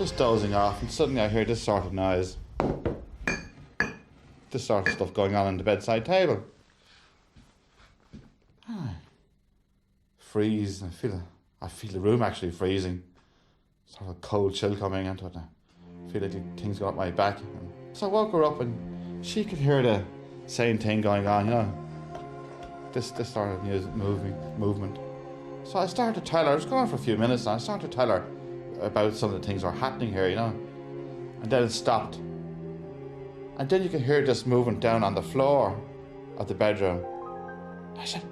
just dozing off, and suddenly I hear this sort of noise. This sort of stuff going on the bedside table. Freeze, and I feel the room actually freezing. Sort of a cold chill coming into it now. I feel like things got up my back. So I woke her up and she could hear the same thing going on, you know. This sort of music movement. So I started to tell her, I was going for a few minutes and I started to tell her about some of the things that are happening here, you know. And then it stopped. And then you could hear this movement down on the floor of the bedroom. I said,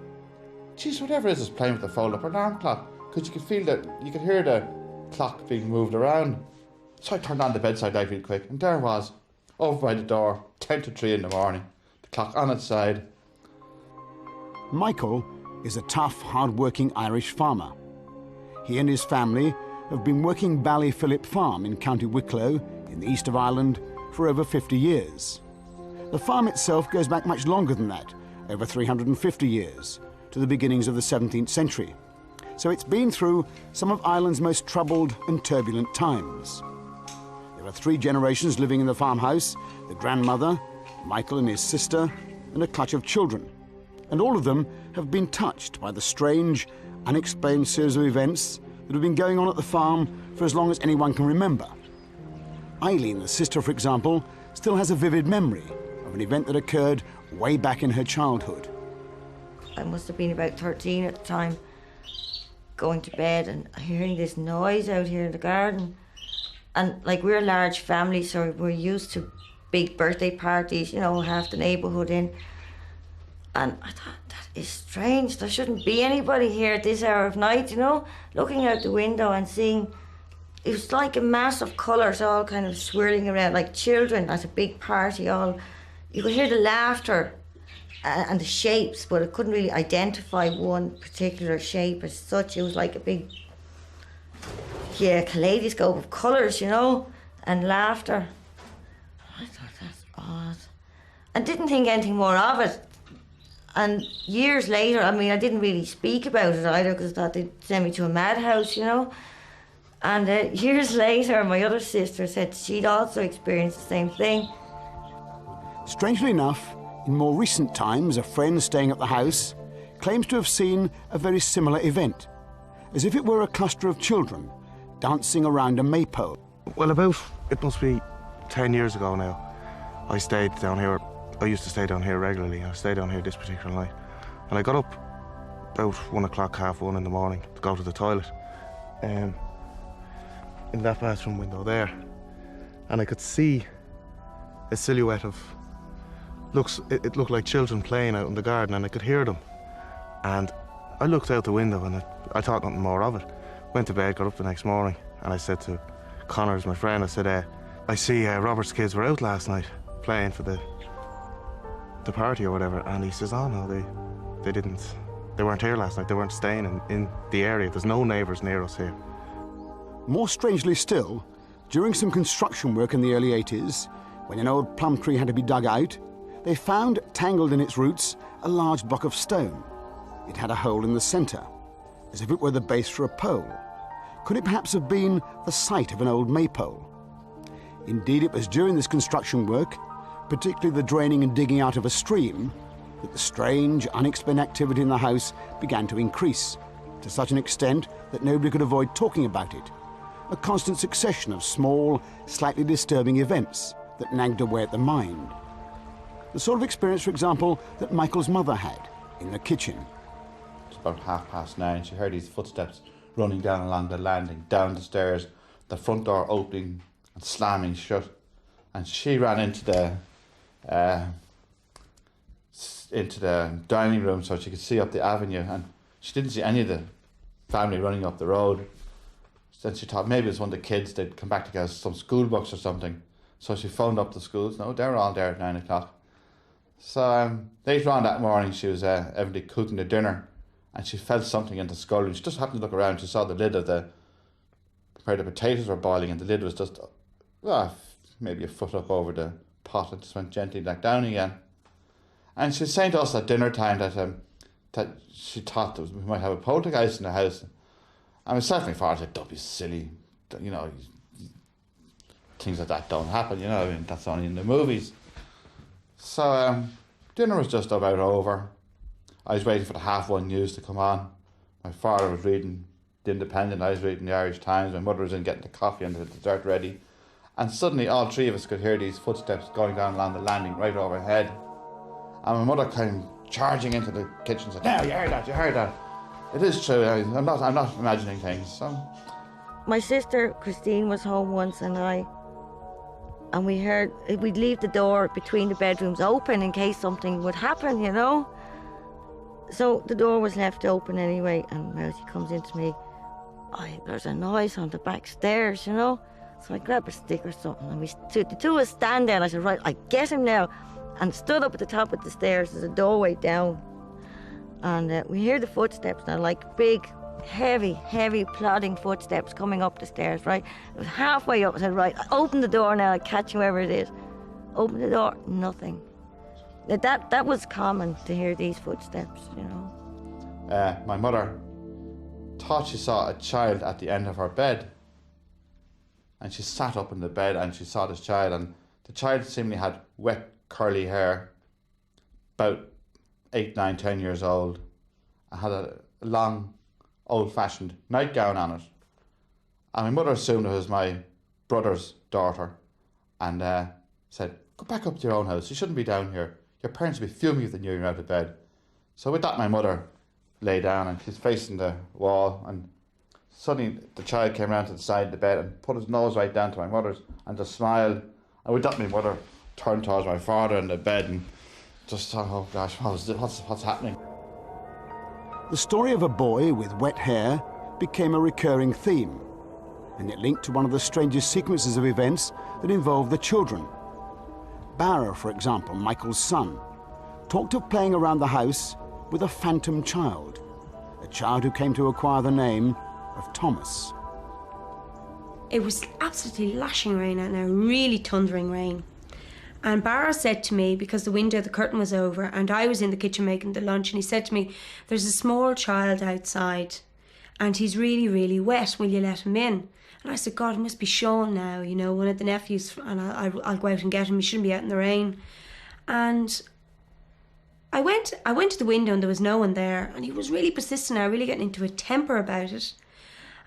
geez, whatever it is playing with the fold-up alarm clock, because you could hear the clock being moved around. So I turned on the bedside light real quick, and there it was, over by the door, 10 to 3 in the morning, the clock on its side. Michael is a tough, hard-working Irish farmer. He and his family have been working Ballyphillip Farm in County Wicklow, in the east of Ireland, for over 50 years. The farm itself goes back much longer than that, over 350 years, to the beginnings of the 17th century. So it's been through some of Ireland's most troubled and turbulent times. There are 3 generations living in the farmhouse, the grandmother, Michael and his sister, and a clutch of children. And all of them have been touched by the strange, unexplained series of events that have been going on at the farm for as long as anyone can remember. Eileen, the sister, for example, still has a vivid memory of an event that occurred way back in her childhood. I must have been about 13 at the time, going to bed and hearing this noise out here in the garden. And like, we're a large family, so we're used to big birthday parties, you know, half the neighbourhood in. And I thought, that is strange, there shouldn't be anybody here at this hour of night, you know? Looking out the window and seeing, it was like a mass of colours all kind of swirling around, like children at a big party, all. You could hear the laughter and the shapes, but I couldn't really identify one particular shape as such. It was like a big, kaleidoscope of colours, you know, and laughter. I thought, that's odd. And didn't think anything more of it. And years later, I mean, I didn't really speak about it either, because I thought they'd send me to a madhouse, you know. And years later, my other sister said she'd also experienced the same thing. Strangely enough, in more recent times, a friend staying at the house claims to have seen a very similar event, as if it were a cluster of children dancing around a maypole. Well, it must be 10 years ago now, I stayed down here. I used to stay down here regularly. I stayed down here this particular night. And I got up about 1 o'clock, 1:30 in the morning to go to the toilet. In that bathroom window there. And I could see a silhouette of, it looked like children playing out in the garden, and I could hear them. And I looked out the window and I thought nothing more of it. Went to bed, got up the next morning, and I said to Connors, my friend, I said, I see Robert's kids were out last night playing for the party or whatever. And he says, oh no, they didn't. They weren't here last night. They weren't staying in the area. There's no neighbours near us here. More strangely still, during some construction work in the early 80s, when an old plum tree had to be dug out, they found, tangled in its roots, a large block of stone. It had a hole in the centre, as if it were the base for a pole. Could it perhaps have been the site of an old maypole? Indeed, it was during this construction work, particularly the draining and digging out of a stream, that the strange, unexplained activity in the house began to increase, to such an extent that nobody could avoid talking about it. A constant succession of small, slightly disturbing events that nagged away at the mind. The sort of experience, for example, that Michael's mother had in the kitchen. It's about 9:30. She heard these footsteps running down along the landing, down the stairs, the front door opening and slamming shut. And she ran into the dining room so she could see up the avenue, and she didn't see any of the family running up the road. Then she thought maybe it was one of the kids, they'd come back to get some school books or something. So she phoned up the schools. No, they were all there at 9 o'clock. So later on that morning, she was evidently cooking the dinner, and she felt something in the scullery. She just happened to look around. She saw the lid of where the potatoes were boiling, and the lid was just maybe a foot up over the pot, and just went gently back down again. And she was saying to us at dinner time that she thought that we might have a poltergeist in the house. And myself and my father said, don't be silly. You know, things like that don't happen, you know. I mean, that's only in the movies. So dinner was just about over. I was waiting for the 1:30 news to come on. My father was reading The Independent, I was reading the Irish Times, my mother was in getting the coffee and the dessert ready. And suddenly all three of us could hear these footsteps going down along the landing right overhead. And my mother came charging into the kitchen and said, "No, you heard that, you heard that." It is true, I'm not imagining things. So. My sister Christine was home once and we heard, we'd leave the door between the bedrooms open in case something would happen, you know. So the door was left open anyway, and Mousy comes into me, there's a noise on the back stairs, you know. So I grabbed a stick or something, and the two of us stand there, and I said, right, I get him now. And stood up at the top of the stairs, there's a doorway down. And we hear the footsteps now, like big, heavy, plodding footsteps coming up the stairs, right? It was halfway up, I said, right, open the door now, I'll catch whoever it is. Open the door, nothing. That was common to hear these footsteps, you know. My mother thought she saw a child at the end of her bed. And she sat up in the bed and she saw this child, and the child seemingly had wet, curly hair, about 8, 9, 10 years old, and had a long, old-fashioned nightgown on it. And my mother assumed it was my brother's daughter and said, "Go back up to your own house, you shouldn't be down here. Your parents will be fuming if they knew you were out of bed." So with that, my mother lay down and she's facing the wall, and suddenly the child came around to the side of the bed and put his nose right down to my mother's and just smiled. And with that, my mother turned towards my father in the bed and just thought, oh gosh, what's happening? The story of a boy with wet hair became a recurring theme, and it linked to one of the strangest sequences of events that involved the children. Barra, for example, Michael's son, talked of playing around the house with a phantom child, a child who came to acquire the name of Thomas. It was absolutely lashing rain out now, really thundering rain. And Barra said to me, because the curtain was over, and I was in the kitchen making the lunch, and he said to me, "There's a small child outside, and he's really, really wet. Will you let him in?" And I said, "God, it must be Sean now, you know, one of the nephews, and I'll go out and get him. He shouldn't be out in the rain." And I went to the window, and there was no one there, and he was really persistent now, really getting into a temper about it.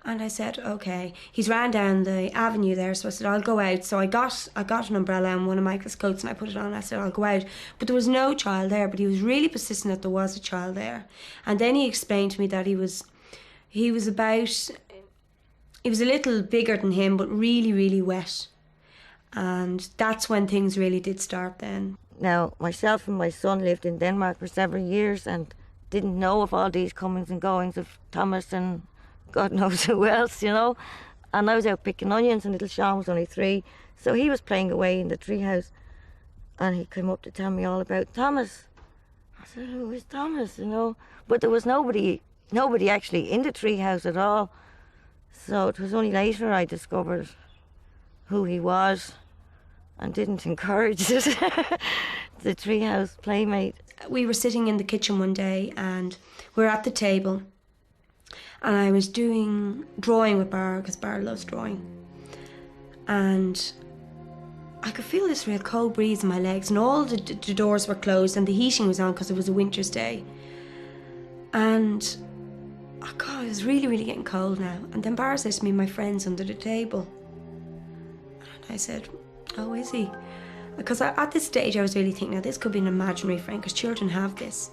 And I said, okay. He's ran down the avenue there, so I said, I'll go out. So I got an umbrella and one of Michael's coats, and I put it on, and I said, I'll go out. But there was no child there, but he was really persistent that there was a child there. And then he explained to me that he was a little bigger than him, but really, really wet. And that's when things really did start then. Now, myself and my son lived in Denmark for several years and didn't know of all these comings and goings of Thomas and God knows who else, you know. And I was out picking onions, and little Sean was only 3. So he was playing away in the treehouse, and he came up to tell me all about Thomas. I said, "Who is Thomas?" you know. But there was nobody actually in the treehouse at all. So it was only later I discovered who he was and didn't encourage it. The treehouse playmate. We were sitting in the kitchen one day, and we were at the table. And I was drawing with Barra, because Barra loves drawing. And I could feel this real cold breeze in my legs, and all the doors were closed and the heating was on because it was a winter's day. And, oh God, it was really, really getting cold now. And then Barra says to me, "My friend's under the table." And I said, "Oh, is he?" Because at this stage I was really thinking, now this could be an imaginary friend, because children have this.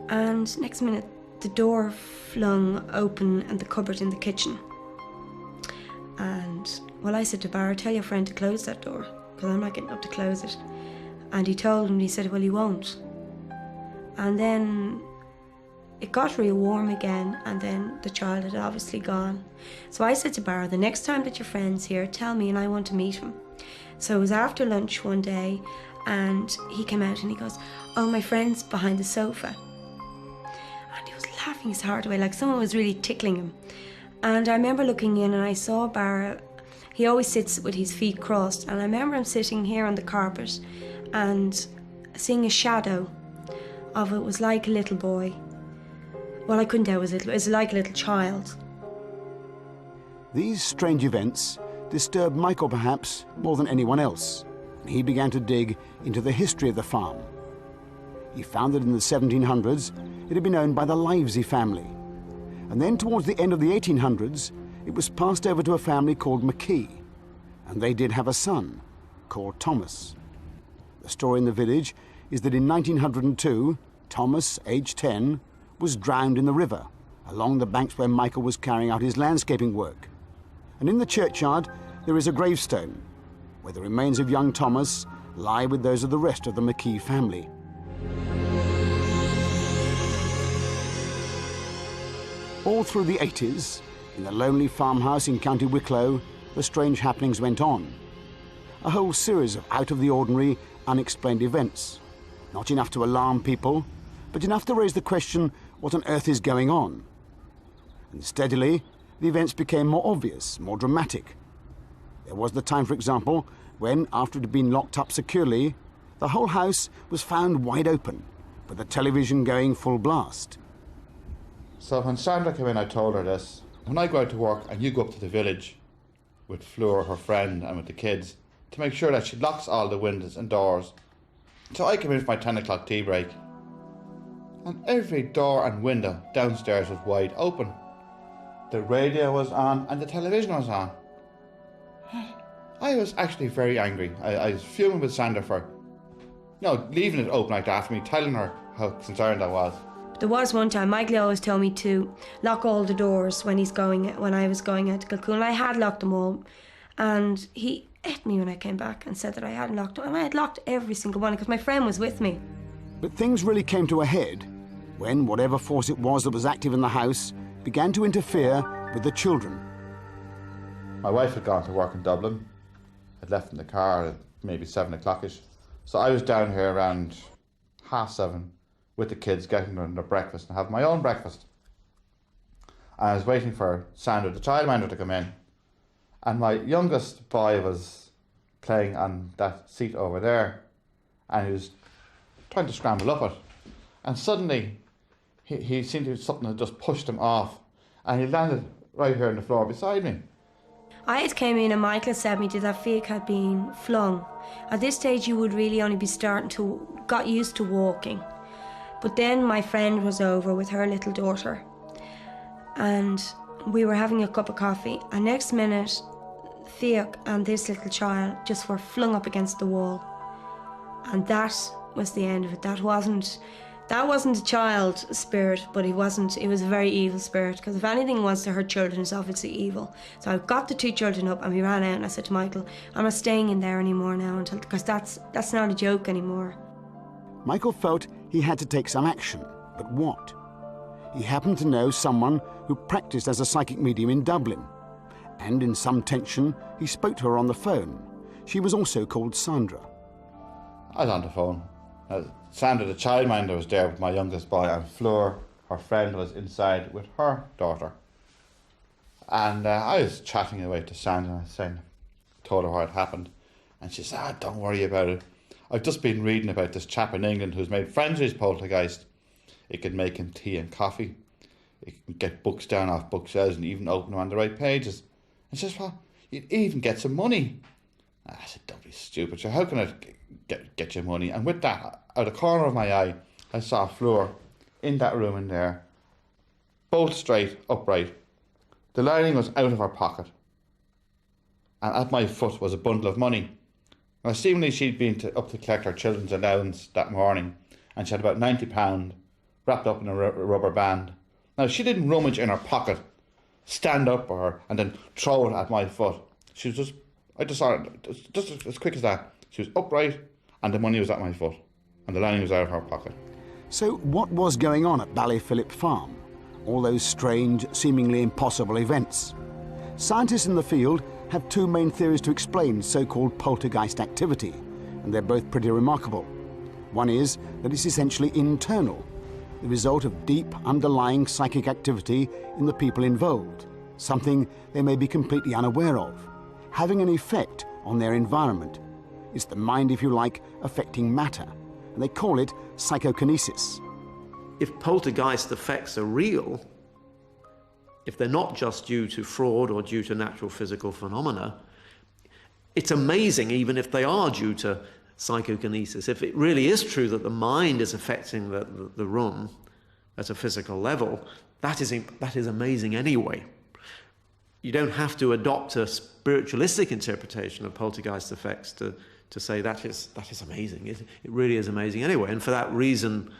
And next minute, the door flung open and the cupboard in the kitchen. And, well, I said to Barra, "Tell your friend to close that door, because I'm not getting up to close it." And he told him, he said, "Well, he won't." And then it got real warm again, and then the child had obviously gone. So I said to Barra, "The next time that your friend's here, tell me, and I want to meet him." So it was after lunch one day, and he came out and he goes, "Oh, my friend's behind the sofa." Laughing his heart away, like someone was really tickling him. And I remember looking in, and I saw Barra. He always sits with his feet crossed, and I remember him sitting here on the carpet and seeing a shadow of it. Was like a little boy. Well, I couldn't tell it was like a little child. These strange events disturbed Michael perhaps more than anyone else, and he began to dig into the history of the farm. He found that in the 1700s it had been owned by the Livesey family, and then towards the end of the 1800s it was passed over to a family called McKee, and they did have a son called Thomas. The story in the village is that in 1902, Thomas, aged 10, was drowned in the river along the banks where Michael was carrying out his landscaping work. And in the churchyard there is a gravestone where the remains of young Thomas lie with those of the rest of the McKee family. All through the 80s, in the lonely farmhouse in County Wicklow, the strange happenings went on. A whole series of out-of-the-ordinary, unexplained events. Not enough to alarm people, but enough to raise the question, what on earth is going on? And steadily, the events became more obvious, more dramatic. There was the time, for example, when, after it had been locked up securely, the whole house was found wide open, with the television going full blast. So when Sandra came in, I told her this. When I go out to work and you go up to the village with Fleur, her friend, and with the kids, to make sure that she locks all the windows and doors. So I came in for my 10 o'clock tea break, and every door and window downstairs was wide open. The radio was on and the television was on. I was actually very angry. I was fuming with Sandra for leaving it open like that after me telling her how concerned I was. There was one time, Michael always told me to lock all the doors when I was going out to Kilcoon. I had locked them all, and he ate me when I came back and said that I hadn't locked them, and I had locked every single one because my friend was with me. But things really came to a head when whatever force it was that was active in the house began to interfere with the children. My wife had gone to work in Dublin. I'd left in the car at maybe 7 o'clock-ish. So I was down here around 7:30 with the kids, getting them their breakfast and having my own breakfast. I was waiting for Sandra, the childminder, to come in. And my youngest boy was playing on that seat over there, and he was trying to scramble up it. And suddenly, he seemed to have something that just pushed him off, and he landed right here on the floor beside me. I had came in and Michael said me that fake had been flung. At this stage you would really only be starting to got used to walking. But then my friend was over with her little daughter, and we were having a cup of coffee, and next minute Theoc and this little child just were flung up against the wall, and that was the end of it. That wasn't a child spirit, but it was a very evil spirit, because if anything wants to hurt children, it's obviously evil. So I got the two children up and we ran out, and I said to Michael, I'm not staying in there anymore now, because that's not a joke anymore. Michael felt he had to take some action, but what? He happened to know someone who practiced as a psychic medium in Dublin, and in some tension he spoke to her on the phone. She was also called Sandra. I was on the phone. Sandra, the childminder, was there with my youngest boy, and Fleur, her friend, was inside with her daughter. And I was chatting away to Sandra, told her what had happened, and she said, don't worry about it. I've just been reading about this chap in England who's made friends with his poltergeist. It can make him tea and coffee. It can get books down off bookshelves and even open them on the right pages. And she says, well, you'd even get some money. I said, don't be stupid. So how can I get you money? And with that, out of the corner of my eye, I saw Fleur in that room in there, bolt straight, upright. The lining was out of her pocket. And at my foot was a bundle of money. Now, seemingly she'd been up to collect her children's allowance that morning, and she had about £90 wrapped up in a rubber band. Now, she didn't rummage in her pocket, stand up for her, and then throw it at my foot. She was I just saw it just as quick as that. She was upright, and the money was at my foot, and the lining was out of her pocket. So what was going on at Ballyphillip Farm? All those strange, seemingly impossible events. Scientists in the field have two main theories to explain so-called poltergeist activity, and they're both pretty remarkable. One is that it's essentially internal, the result of deep underlying psychic activity in the people involved, something they may be completely unaware of, having an effect on their environment. It's the mind, if you like, affecting matter, and they call it psychokinesis. If poltergeist effects are real, if they're not just due to fraud or due to natural physical phenomena, it's amazing, even if they are due to psychokinesis. If it really is true that the mind is affecting the room at a physical level, that is amazing anyway. You don't have to adopt a spiritualistic interpretation of poltergeist effects to say that is amazing. It really is amazing anyway. And for that reason,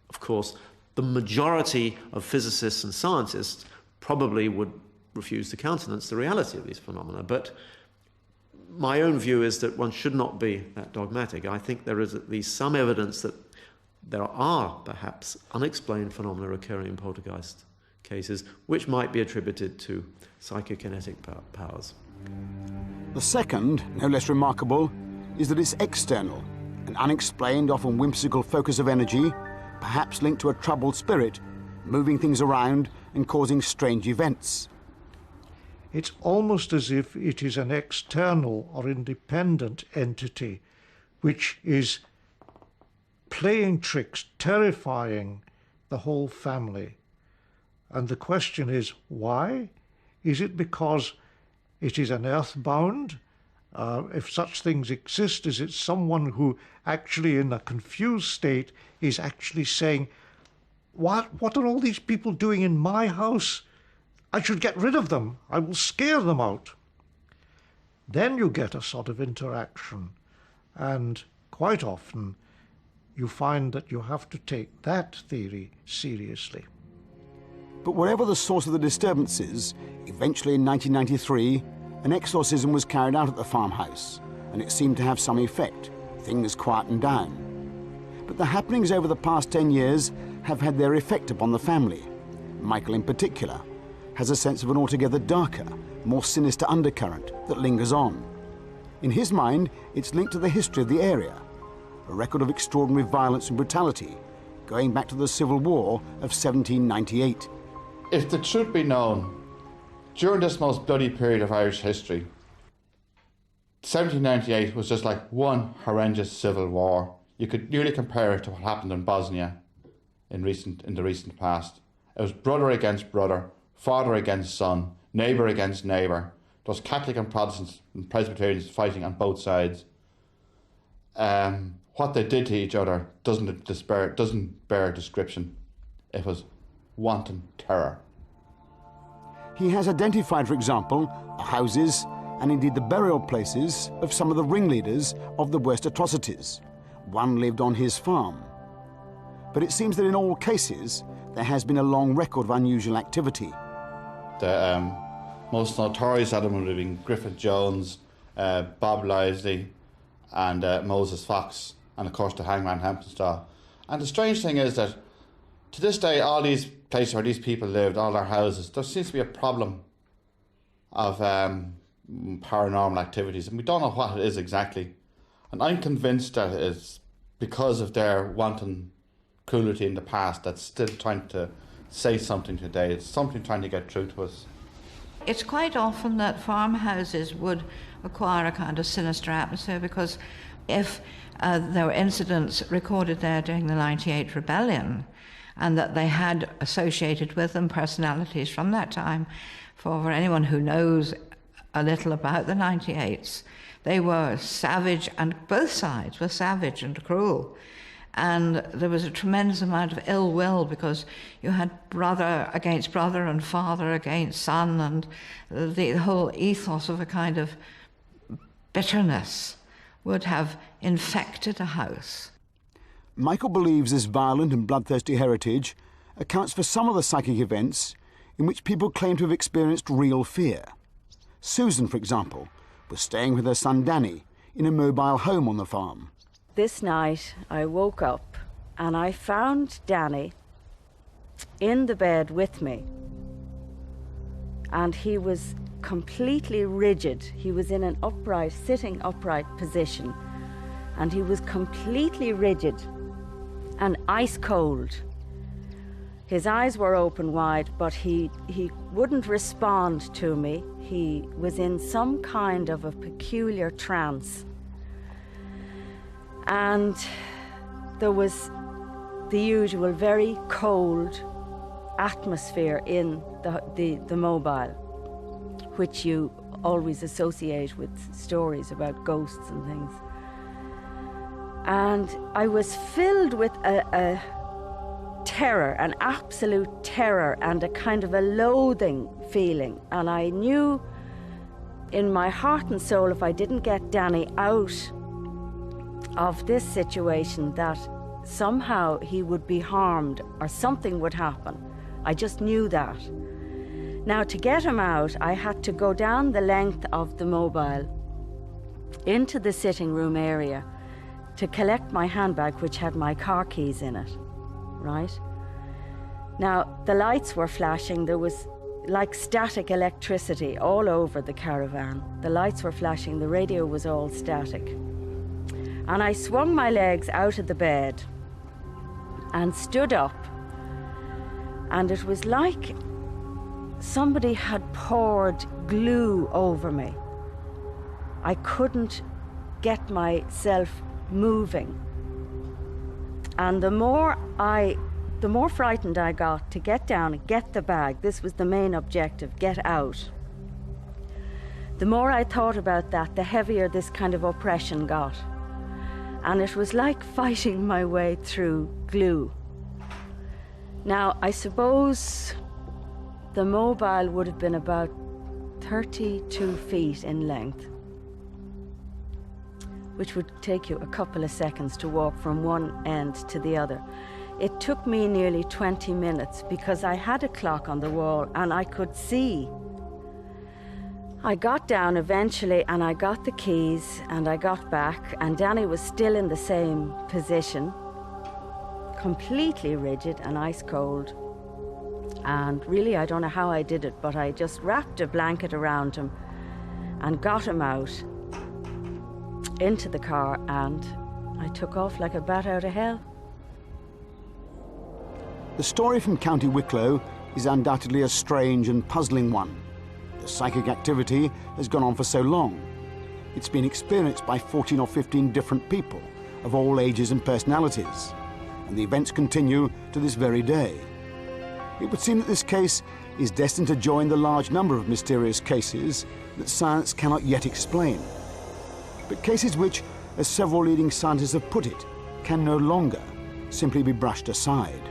of course, the majority of physicists and scientists probably would refuse to countenance the reality of these phenomena. But my own view is that one should not be that dogmatic. I think there is at least some evidence that there are perhaps unexplained phenomena occurring in poltergeist cases which might be attributed to psychokinetic powers. The second, no less remarkable, is that it's external, an unexplained, often whimsical focus of energy, perhaps linked to a troubled spirit, moving things around and causing strange events. It's almost as if it is an external or independent entity which is playing tricks, terrifying the whole family. And the question is, why? Is it because it is an earthbound? If such things exist, is it someone who actually in a confused state is actually saying, what are all these people doing in my house? I should get rid of them. I will scare them out. Then you get a sort of interaction. And quite often you find that you have to take that theory seriously. But whatever the source of the disturbances, eventually in 1993, an exorcism was carried out at the farmhouse, and it seemed to have some effect. Things quietened down. But the happenings over the past 10 years have had their effect upon the family. Michael in particular has a sense of an altogether darker, more sinister undercurrent that lingers on. In his mind, it's linked to the history of the area, a record of extraordinary violence and brutality, going back to the Civil War of 1798. If the truth be known, during this most bloody period of Irish history, 1798 was just like one horrendous civil war. You could nearly compare it to what happened in Bosnia in the recent past. It was brother against brother, father against son, neighbour against neighbour. There was Catholic and Protestants and Presbyterians fighting on both sides. What they did to each other doesn't bear description. It was wanton terror. He has identified, for example, the houses and indeed the burial places of some of the ringleaders of the worst atrocities. One lived on his farm. But it seems that in all cases, there has been a long record of unusual activity. The most notorious of them would have been Griffith Jones, Bob Livesey, and Moses Fox, and of course the hangman Hempstead. And the strange thing is that to this day, all these places where these people lived, all their houses, there seems to be a problem of paranormal activities, and we don't know what it is exactly. And I'm convinced that it's because of their wanton cruelty in the past that's still trying to say something today. It's something trying to get through to us. It's quite often that farmhouses would acquire a kind of sinister atmosphere because if there were incidents recorded there during the 98 rebellion and that they had associated with them personalities from that time, for anyone who knows a little about the 98s, they were savage, and both sides were savage and cruel. And there was a tremendous amount of ill will because you had brother against brother and father against son, and the whole ethos of a kind of bitterness would have infected a house. Michael believes this violent and bloodthirsty heritage accounts for some of the psychic events in which people claim to have experienced real fear. Susan, for example, was staying with her son Danny in a mobile home on the farm. This night I woke up and I found Danny in the bed with me, and he was completely rigid. He was in an sitting upright position, and he was completely rigid and ice cold. His eyes were open wide, but he wouldn't respond to me. He was in some kind of a peculiar trance. And there was the usual very cold atmosphere in the mobile, which you always associate with stories about ghosts and things. And I was filled with a terror, an absolute terror, and a kind of a loathing feeling. And I knew in my heart and soul, if I didn't get Danny out of this situation, that somehow he would be harmed or something would happen. I just knew that. Now, to get him out, I had to go down the length of the mobile into the sitting room area to collect my handbag, which had my car keys in it, right? Now, the lights were flashing. There was like static electricity all over the caravan. The lights were flashing, the radio was all static. And I swung my legs out of the bed and stood up, and it was like somebody had poured glue over me. I couldn't get myself moving. And the more frightened I got to get down and get the bag, this was the main objective, get out. The more I thought about that, the heavier this kind of oppression got. And it was like fighting my way through glue. Now, I suppose the mobile would have been about 32 feet in length, which would take you a couple of seconds to walk from one end to the other. It took me nearly 20 minutes because I had a clock on the wall and I could see. I got down eventually and I got the keys and I got back, and Danny was still in the same position, completely rigid and ice cold. And really, I don't know how I did it, but I just wrapped a blanket around him and got him out into the car, and I took off like a bat out of hell. The story from County Wicklow is undoubtedly a strange and puzzling one. The psychic activity has gone on for so long. It's been experienced by 14 or 15 different people of all ages and personalities, and the events continue to this very day. It would seem that this case is destined to join the large number of mysterious cases that science cannot yet explain, but cases which, as several leading scientists have put it, can no longer simply be brushed aside.